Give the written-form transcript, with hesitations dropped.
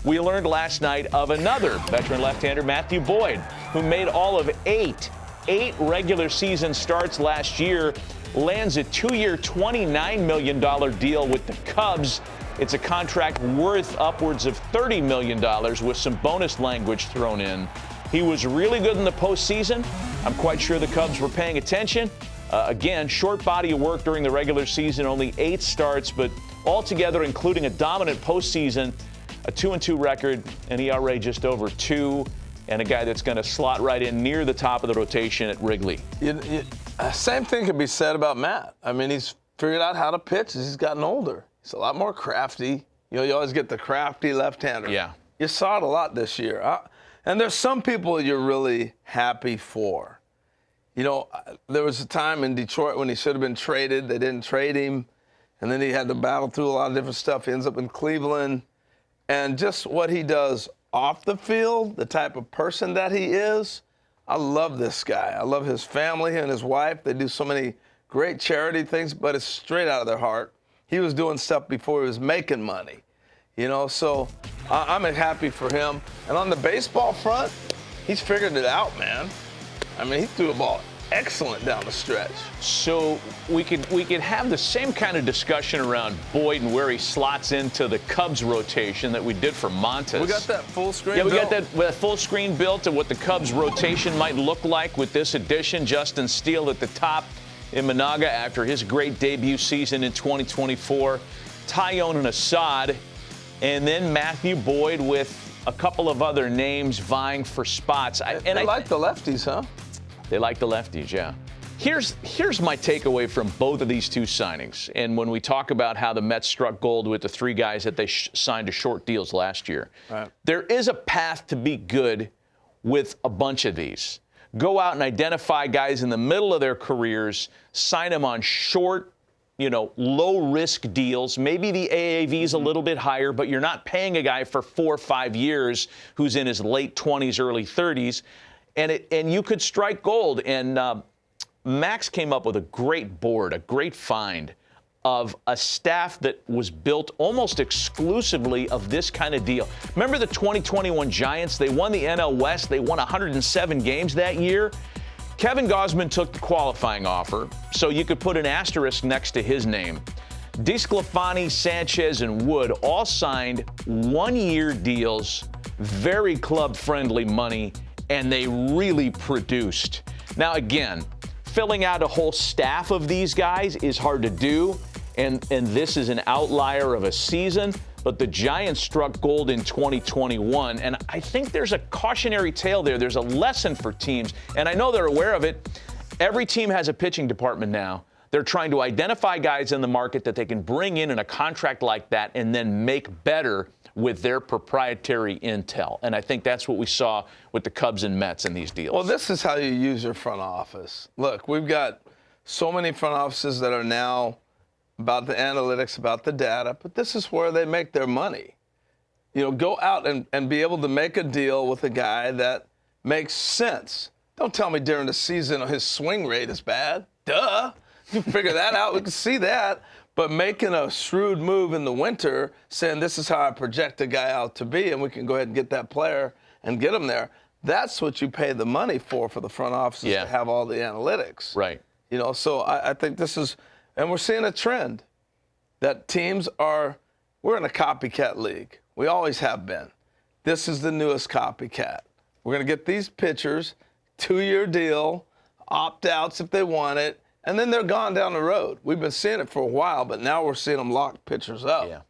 We learned last night of another veteran left-hander, Matthew Boyd, who made all of eight regular season starts last year, lands a 2-year, $29 million deal with the Cubs. It's a contract worth upwards of $30 million with some bonus language thrown in. He was really good in the postseason. I'm quite sure the Cubs were paying attention. Again, short body of work during the regular season, only 8 starts, but altogether, including a dominant postseason, a 2-2 record, an ERA just over 2, and a guy that's going to slot right in near the top of the rotation at Wrigley. Same thing could be said about Matt. I mean, he's figured out how to pitch as he's gotten older. He's a lot more crafty. You always get the crafty left-hander. Yeah. You saw it a lot this year. And there's some people you're really happy for. There was a time in Detroit when he should have been traded. They didn't trade him. And then he had to battle through a lot of different stuff. He ends up in Cleveland. And just what he does off the field, the type of person that he is, I love this guy. I love his family and his wife. They do so many great charity things, but it's straight out of their heart. He was doing stuff before he was making money, so I'm happy for him. And on the baseball front, he's figured it out, man. I mean, he threw a ball excellent down the stretch. So we could have the same kind of discussion around Boyd and where he slots into the Cubs rotation that we did for Montes. We got that full screen built. got that full screen built of what the Cubs rotation might look like with this addition. Justin Steele at the top in Managa after his great debut season in 2024. Tyone and Assad, and then Matthew Boyd with a couple of other names vying for spots. They like the lefties, huh? They like the lefties, yeah. Here's my takeaway from both of these two signings. And when we talk about how the Mets struck gold with the 3 guys that they signed to short deals last year, right. There is a path to be good with a bunch of these. Go out and identify guys in the middle of their careers, sign them on short, low-risk deals. Maybe the AAV is a little bit higher, but you're not paying a guy for 4 or 5 years who's in his late 20s, early 30s. And you could strike gold. And Max came up with a great board, a great find of a staff that was built almost exclusively of this kind of deal. Remember the 2021 Giants? They won the NL West. They won 107 games that year. Kevin Gausman took the qualifying offer, so you could put an asterisk next to his name. DeSclafani, Sanchez, and Wood all signed 1-year deals, very club-friendly money, and they really produced. Now, again, filling out a whole staff of these guys is hard to do, and this is an outlier of a season, but the Giants struck gold in 2021, and I think there's a cautionary tale there. There's a lesson for teams, and I know they're aware of it. Every team has a pitching department now. They're trying to identify guys in the market that they can bring in a contract like that and then make better with their proprietary intel. And I think that's what we saw with the Cubs and Mets in these deals. Well, this is how you use your front office. Look, we've got so many front offices that are now about the analytics, about the data, but this is where they make their money. Go out and be able to make a deal with a guy that makes sense. Don't tell me during the season his swing rate is bad. Duh. You figure that out. We can see that. But making a shrewd move in the winter, saying this is how I project a guy out to be, and we can go ahead and get that player and get him there, that's what you pay the money for the front offices to have all the analytics. Right. So I think this is, and we're seeing a trend that teams we're in a copycat league. We always have been. This is the newest copycat. We're going to get these pitchers, 2-year deal, opt-outs if they want it, and then they're gone down the road. We've been seeing it for a while, but now we're seeing them lock pitchers up. Yeah.